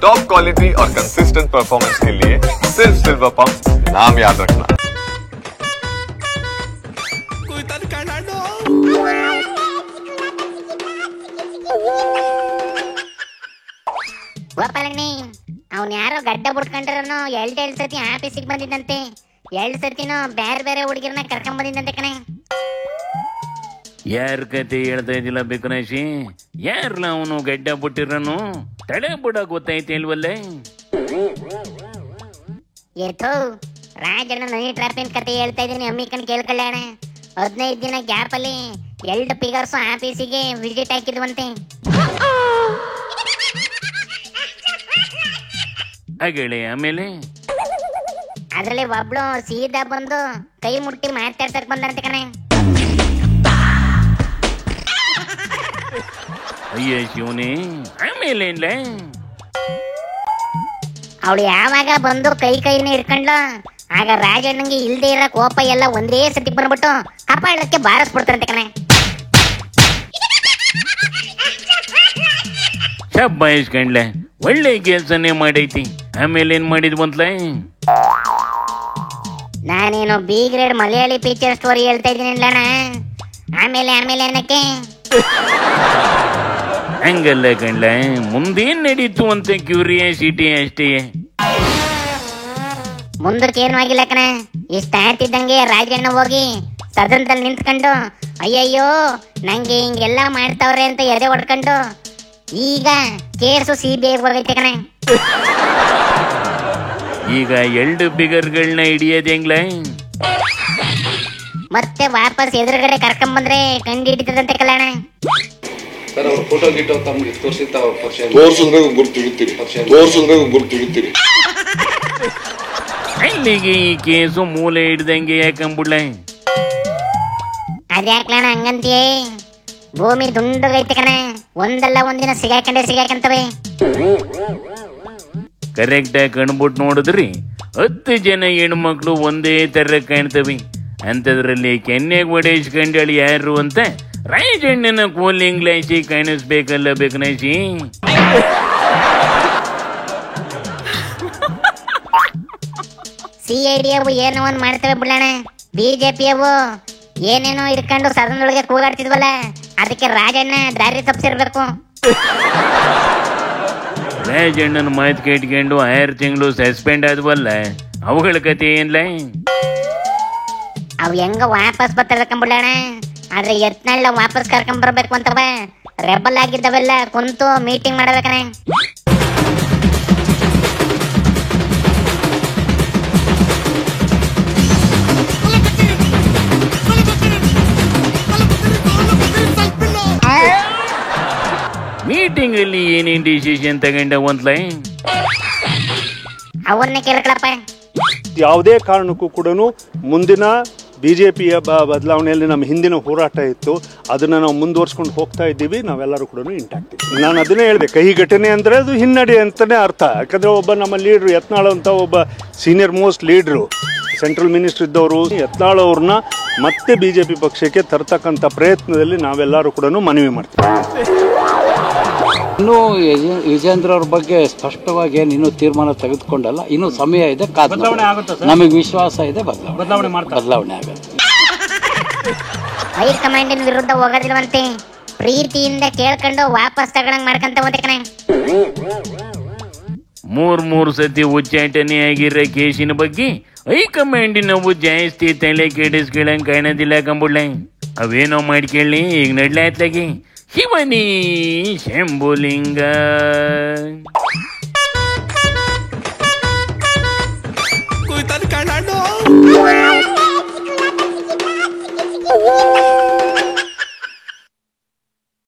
Top quality और consistent performance के लिए सिर्फ सिल्वर पंप, नाम याद रखना। ಗೋಪಾಲಣ್ಣಿ ಅವ್ನು ಯಾರೋ ಗಡ್ಡ ಬಿಡ್ಕೊಂಡ್ರನು ಎರಡ್ ಸತಿ ಆಫೀಸಿಗೆ ಬಂದಿದ್ದಂತೆ. 2 ಸತಿನೂ ಬೇರೆ ಬೇರೆ ಹುಡುಗಿರನ್ನ ಕರ್ಕೊಂಡ್ ಬಂದಿದ್ದಂತೆ ಕಣೆ. ಯಾರ ಕತೆ ಹೇಳ್ತಾ ಇದ್ದಿಲ್ಲ ಬೇಕನಾಶಿ? ಯಾರಲ್ಲ ಅವನು ಗಡ್ಡ ಬಿಟ್ಟಿರನು? ತಡೆ ಬಿಡ ಗೊತ್ತೈತಿ ಇಲ್ವಲ್ಲೇ? ಏತೋ ರಾಜಣ್ಣ ನನಿ ಟ್ರಾಪಿನ್ ಕತೆ ಹೇಳ್ತಾ ಇದ್ದೀನಿ, ಅಮ್ಮಿಕನ್ ಕೇಳ್ಕೊಳ್ಳೋಣ. 15 ದಿನ ಗ್ಯಾಪ್ ಅಲ್ಲಿ 2 ಫಿಗರ್ಸ್ ಆಫೀಸಿಗೆ ವಿಸಿಟ್ ಹಾಕಿದ್ವಂತೆ. ಹಾಗೇಳಿ ಆಮೇಲೆ ಅದ್ರಲ್ಲಿ ಒಬ್ಳು ಸೀದಾ ಬಂದು ಕೈ ಮುಟ್ಟಿ ಮಾತಾಡ್ಸಕ್ ಬಂದಂತೆ ಕಣೆ. ಅಯ್ಯ ಶಿವನೇ, ಆಮೇಲೆ ಏನ್ಲ? ಅವಳು ಯಾವಾಗ ಬಂದು ಕೈನೇ ಇಟ್ಕೊಂಡ್ಲ, ಆಗ ರಾಜಣ್ಣಂಗೆ ಇಲ್ದೇ ಇರೋ ಕೋಪ ಎಲ್ಲ ಒಂದೇ ಸತಿ ಬಂದ್ಬಿಟ್ಟು ಕಪಾಳಕ್ಕೆ ಬಾರಿಸ್ಬಿಡ್ತಾರಂತೆ ಕಣೆ. ಶಬ್ಬಾಯಿಸ್ ಕಂಡ್ಲೆ, ಒಳ್ಳೆ ಕೆಲ್ಸನೇ ಮಾಡೈತಿ. ಆಮೇಲೆ ಏನ್ ಮಾಡಿದ್ವಂತ್ಲ? ನಾನೇನು B grade Malayali picture story ಹೇಳ್ತಾ ಇದ್ದೀನಿಲ್ಲಣ್ಣ. ಆಮೇಲೆ ಅನ್ನಕ್ಕೆ ಹಂಗಲ್ಲ ಕಂಡ್ಲ, ಮುಂದೇನ್ ನಡೀತು ಅಂತ ಕ್ಯೂರಿಯಾಸಿಟಿ ಅಷ್ಟೇ. ಮುಂದಕ್ಕೆ ಏನು ಆಗಿಲ್ಲ ಕಣ. ಇಷ್ಟ ಆಯ್ತಿದ್ದಂಗೆ ರಾಜಣ್ಣ ಹೋಗಿ ಸದನದಲ್ಲಿ ನಿಂತ್ಕೊಂಡು ಅಯ್ಯಯ್ಯೋ ನಂಗೆ ಹಿಂಗೆಲ್ಲ ಮಾಡ್ತಾವ್ರೆ ಅಂತ ಎದೆ ಹೊಡ್ಕೊಂಡು ಈಗ ಕೇಸು CBI ಹೋಗೈತೆ ಕಣ. ಈಗ 2 ಫಿಗರ್ಗಳನ್ನ ಹಿಡಿಯೋದು ಹೆಂಗ್ಲ? ಮತ್ತೆ ವಾಪಸ್ ಎದುರುಗಡೆ ಕರ್ಕೊಂಡ್ ಬಂದ್ರೆ ಕಂಡು ಹಿಡಿತದಂತೆ ಕಲ್ಯಾಣ. ಫೋಟೋ ಗಿಟೋ ತಮ್ಗೆ ತೋರಿಸಿದ್ರೆ ಗುರ್ತಿರ್ತೀರಿ. ಅಲ್ಲಿಗೆ ಈ ಕೇಸು ಮೂಲೆ ಹಿಡ್ದಂಗೆ ಯಾಕಂಬಿಡ್ಲ? ಅದ್ಯಾಕ್ಲಣ ಹಂಗಂತೀಯೇ? ಭೂಮಿ ದುಂಡಗೈತೆ ಕಣ, ಒಂದಲ್ಲ ಒಂದಿನ ಸಿಗಾಕಂತವೆ. ಕರೆಕ್ಟ್ ಆಗಿ ಕಣ್ಬಿಟ್ಟು ನೋಡಿದ್ರಿ 10 ಜನ ಹೆಣ್ಮಕ್ಳು ಒಂದೇ ತರ ಕಾಣ್ತವೆ. ಅಂತದ್ರಲ್ಲಿ ಕೆನ್ನೆಗೆ ಹೊಡೆಸ್ಕೊಂಡಳಿ ಯಾರು ಅಂತ ರಾಜಣ್ಣನ ಕೂಲಿಂಗ್ ಗ್ಲಾಸಿ ಕಾಣಿಸ್ಬೇಕಲ್ಲ ಬೇಕನಾಶಿ? CID ಅವು ಏನೋ ಒಂದ್ ಮಾಡ್ತವೆ ಬಿಡೋಣ. BJP ಅವು ಏನೇನೋ ಇಟ್ಕೊಂಡು ಸದನದೊಳಗೆ ಕೂಗಾಡ್ತಿದ್ವಲ್ಲ, ಅದಕ್ಕೆ ರಾಜಣ್ಣ ದಾರಿ ತಪ್ಪಿಸಿರ್ಬೇಕು. ರಾಜಣ್ಣನ ಮಾತು ಕೇಟ್ಕೊಂಡು 6 ತಿಂಗಳು ಸಸ್ಪೆಂಡ್ ಆದ್ವಲ್ಲ, ಅವುಗಳ ಕತೆ ಏನ್ಲ? ಅವು ಹೆಂಗ ವಾಪಸ್ ಬರ್ತಾರಕಂಬಿಡೋಣ. ಆದ್ರೆ ಯತ್ನಾಳ ವಾಪಸ್ ಕರ್ಕೊಂಡ್ ಬರ್ಬೇಕು ಅಂತವ ರೆಬಲ್ ಆಗಿದ್ದವೆಲ್ಲ ಕುಂತು ಮೀಟಿಂಗ್ ಮಾಡ್ಬೇಕನೆ. ಮೀಟಿಂಗ್ ಅಲ್ಲಿ ಏನೇನ್ ಡಿಸಿಷನ್ ತಗೊಂಡ ಒಂದ್ಲ ಅವನ್ನೇ ಕೇಳ್ಕೊಳಪ್ಪ. ಯಾವುದೇ ಕಾರಣಕ್ಕೂ ಕೂಡ ಮುಂದಿನ ಬಿಜೆಪಿಯ ಬದಲಾವಣೆಯಲ್ಲಿ ನಮ್ಮ ಹಿಂದಿನ ಹೋರಾಟ ಇತ್ತು, ಅದನ್ನ ನಾವು ಮುಂದುವರ್ಸ್ಕೊಂಡು ಹೋಗ್ತಾ ಇದ್ದೀವಿ. ನಾವೆಲ್ಲರೂ ಕೂಡ ಇಂಟ್ಯಾಕ್ಟ್ ಇದ್ದೀವಿ. ನಾನು ಅದನ್ನೇ ಹೇಳಿದೆ, ಕಹಿ ಘಟನೆ ಅಂದ್ರೆ ಅದು ಹಿನ್ನಡೆ ಅಂತಾನೆ ಅರ್ಥ. ಯಾಕಂದ್ರೆ ಒಬ್ಬ ನಮ್ಮ ಲೀಡ್ರು ಯತ್ನಾಳ್ ಅಂತ ಒಬ್ಬ ಸೀನಿಯರ್ ಮೋಸ್ಟ್ ಲೀಡ್ರು, ಸೆಂಟ್ರಲ್ ಮಿನಿಸ್ಟರ್ ಇದ್ದವರು, ಯತ್ನಾಳ್ ಅವ್ರನ್ನ ಮತ್ತೆ ಬಿಜೆಪಿ ಪಕ್ಷಕ್ಕೆ ತರ್ತಕ್ಕಂಥ ಪ್ರಯತ್ನದಲ್ಲಿ ನಾವೆಲ್ಲರೂ ಕೂಡ ಮನವಿ ಮಾಡ್ತೀವಿ. ಇನ್ನೂ ವಿಜೇಂದ್ರ ಅವ್ರ ಬಗ್ಗೆ ಸ್ಪಷ್ಟವಾಗಿ ಇನ್ನೂ ತೀರ್ಮಾನ ತೆಗೆದುಕೊಂಡಲ್ಲ. ಇನ್ನೂ ಸಮಯ ಇದೆ, ನಮಗೆ ವಿಶ್ವಾಸ ಇದೆ ಬದಲಾವಣೆ ಆಗುತ್ತೆ. ಹೈಕಮಾಂಡಿನ ವಿರುದ್ಧ ಹೋಗೋದಿಲ್ವಂತೆ, ಪ್ರೀತಿಯಿಂದ ಕೇಳ್ಕೊಂಡು ವಾಪಸ್ ತಗೊಳಂಗ್ ಮಾಡ್ಕಂತ ಹೋದೆ ಕಣೆ. 3 ಸತಿ ಉಚ್ಚಾಟನೆ ಆಗಿರೋ ಕೇಸಿನ ಬಗ್ಗೆ ಹೈಕಮಾಂಡಿನವು ಜಾಸ್ತಿ ತಲೆ ಕೆಡಿಸ್ಕೊಳ್ಳಂಗ್ ಕಾಣೋದಿಲ್ಲ ಕಂಬುಳ್ಳ. ಅವೇನೋ ಮಾಡ್ಕೊಳ್ಳಿ, ಈಗ ನಡ್ಲಾತ್ಲಾಗಿ ಶಿವನಿ ಶಂಭುಲಿಂಗ. कोई तन काढा